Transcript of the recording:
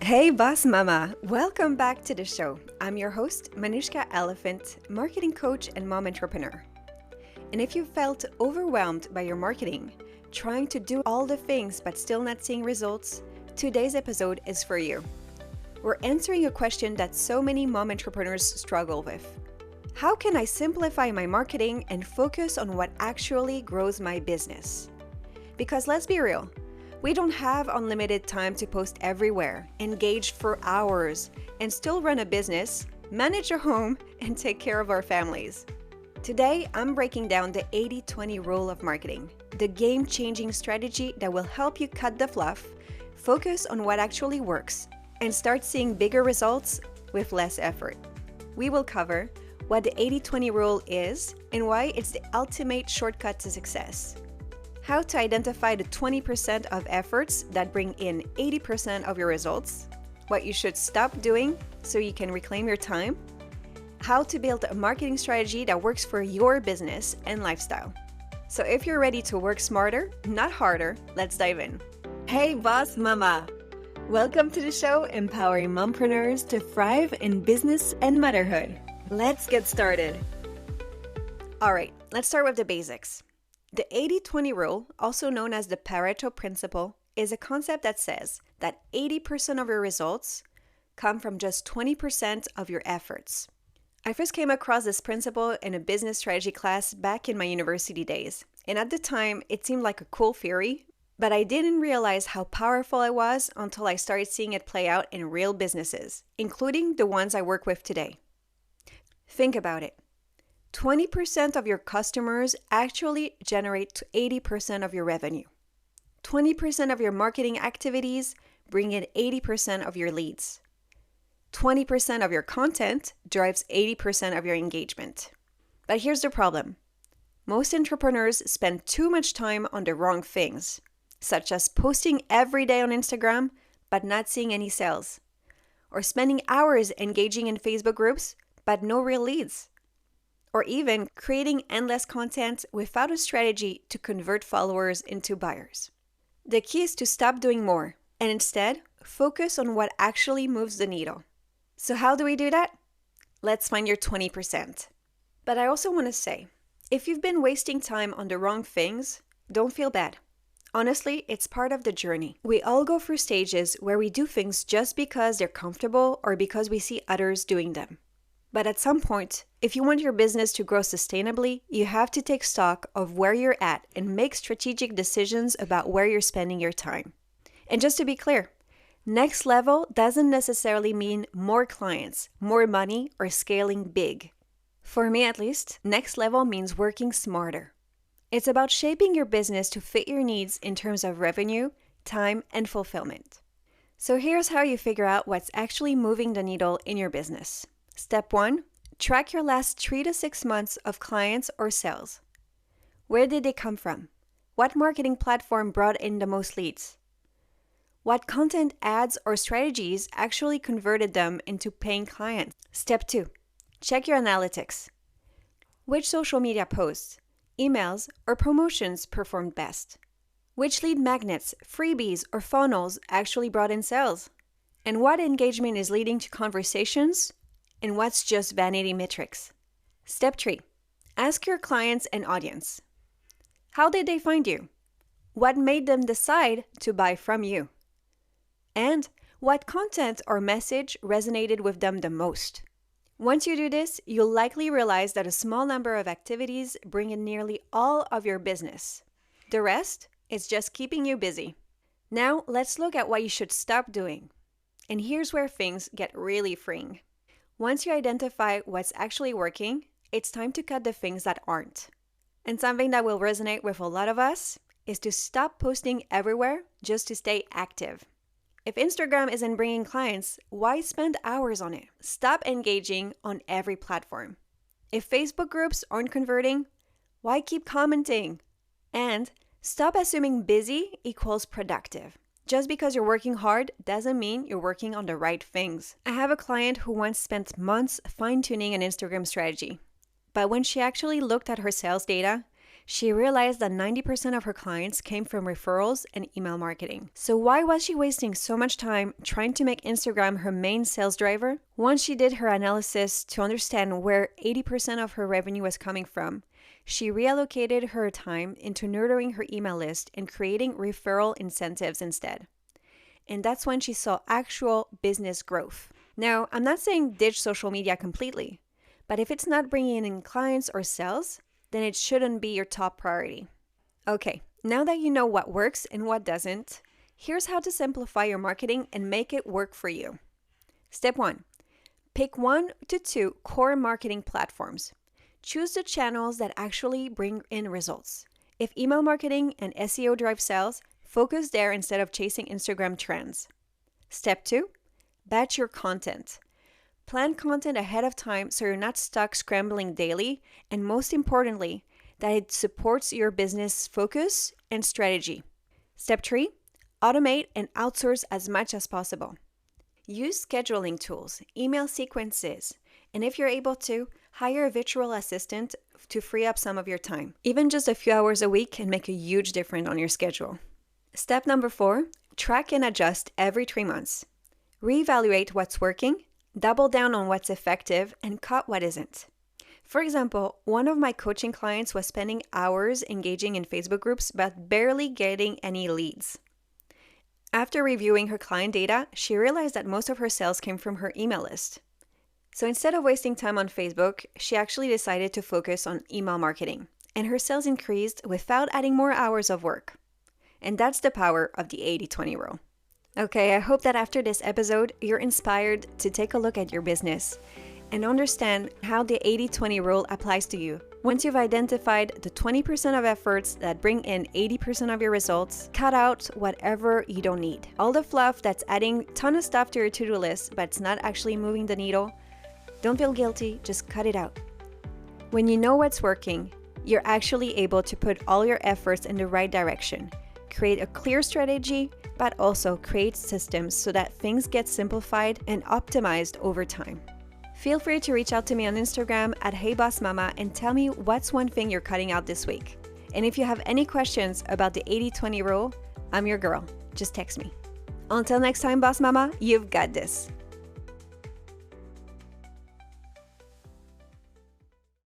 Hey Boss Mama! Welcome back to the show. I'm your host, Manushka Elephant, marketing coach and mom entrepreneur. And if you felt overwhelmed by your marketing, trying to do all the things but still not seeing results, today's episode is for you. We're answering a question that so many mom entrepreneurs struggle with. How can I simplify my marketing and focus on what actually grows my business? Because let's be real, we don't have unlimited time to post everywhere, engage for hours, and still run a business, manage a home, and take care of our families. Today, I'm breaking down the 80-20 rule of marketing, the game-changing strategy that will help you cut the fluff, focus on what actually works, and start seeing bigger results with less effort. We will cover what the 80-20 rule is and why it's the ultimate shortcut to success. How to identify the 20% of efforts that bring in 80% of your results, what you should stop doing so you can reclaim your time, how to build a marketing strategy that works for your business and lifestyle. So if you're ready to work smarter, not harder, let's dive in. Hey Boss Mama! Welcome to the show, empowering mompreneurs to thrive in business and motherhood. Let's get started. All right, let's start with the basics. The 80-20 rule, also known as the Pareto principle, is a concept that says that 80% of your results come from just 20% of your efforts. I first came across this principle in a business strategy class back in my university days, and at the time, it seemed like a cool theory, but I didn't realize how powerful it was until I started seeing it play out in real businesses, including the ones I work with today. Think about it. 20% of your customers actually generate 80% of your revenue. 20% of your marketing activities bring in 80% of your leads. 20% of your content drives 80% of your engagement. But here's the problem. Most entrepreneurs spend too much time on the wrong things, such as posting every day on Instagram but not seeing any sales, or spending hours engaging in Facebook groups but no real leads, or even creating endless content without a strategy to convert followers into buyers. The key is to stop doing more and instead focus on what actually moves the needle. So how do we do that? Let's find your 20%. But I also want to say, if you've been wasting time on the wrong things, don't feel bad. Honestly, it's part of the journey. We all go through stages where we do things just because they're comfortable or because we see others doing them. But at some point, if you want your business to grow sustainably, you have to take stock of where you're at and make strategic decisions about where you're spending your time. And just to be clear, next level doesn't necessarily mean more clients, more money, or scaling big. For me at least, next level means working smarter. It's about shaping your business to fit your needs in terms of revenue, time, and fulfillment. So here's how you figure out what's actually moving the needle in your business. Step 1, track your last 3 to 6 months of clients or sales. Where did they come from? What marketing platform brought in the most leads? What content ads or strategies actually converted them into paying clients? Step 2, check your analytics. Which social media posts, emails, or promotions performed best? Which lead magnets, freebies, or funnels actually brought in sales? And what engagement is leading to conversations? And what's just vanity metrics? Step 3, ask your clients and audience. How did they find you? What made them decide to buy from you? And what content or message resonated with them the most? Once you do this, you'll likely realize that a small number of activities bring in nearly all of your business. The rest is just keeping you busy. Now, let's look at what you should stop doing. And here's where things get really freeing. Once you identify what's actually working, it's time to cut the things that aren't. And something that will resonate with a lot of us is to stop posting everywhere just to stay active. If Instagram isn't bringing clients, why spend hours on it? Stop engaging on every platform. If Facebook groups aren't converting, why keep commenting? And stop assuming busy equals productive. Just because you're working hard doesn't mean you're working on the right things. I have a client who once spent months fine-tuning an Instagram strategy. But when she actually looked at her sales data, She realized that 90% of her clients came from referrals and email marketing. So why was she wasting so much time trying to make Instagram her main sales driver? Once she did her analysis to understand where 80% of her revenue was coming from, she reallocated her time into nurturing her email list and creating referral incentives instead. And that's when she saw actual business growth. Now, I'm not saying ditch social media completely, but if it's not bringing in clients or sales, then it shouldn't be your top priority. Okay, now that you know what works and what doesn't, here's how to simplify your marketing and make it work for you. Step 1. Pick 1 to 2 core marketing platforms. Choose the channels that actually bring in results. If email marketing and SEO drive sales, focus there instead of chasing Instagram trends. Step 2. Batch your content. Plan content ahead of time so you're not stuck scrambling daily, and most importantly, that it supports your business focus and strategy. Step 3, automate and outsource as much as possible. Use scheduling tools, email sequences, and if you're able to, hire a virtual assistant to free up some of your time. Even just a few hours a week can make a huge difference on your schedule. Step number 4, track and adjust every 3 months. Reevaluate what's working, double down on what's effective, and cut what isn't. For example, one of my coaching clients was spending hours engaging in Facebook groups but barely getting any leads. After reviewing her client data, she realized that most of her sales came from her email list. So instead of wasting time on Facebook, she actually decided to focus on email marketing, and her sales increased without adding more hours of work. And that's the power of the 80-20 rule. Okay, I hope that after this episode, you're inspired to take a look at your business and understand how the 80-20 rule applies to you. Once you've identified the 20% of efforts that bring in 80% of your results, cut out whatever you don't need. All the fluff that's adding a ton of stuff to your to-do list, but it's not actually moving the needle, don't feel guilty, just cut it out. When you know what's working, you're actually able to put all your efforts in the right direction. Create a clear strategy, but also create systems so that things get simplified and optimized over time. Feel free to reach out to me on Instagram at HeyBossMama and tell me what's one thing you're cutting out this week. And if you have any questions about the 80-20 rule, I'm your girl. Just text me. Until next time, Boss Mama, you've got this.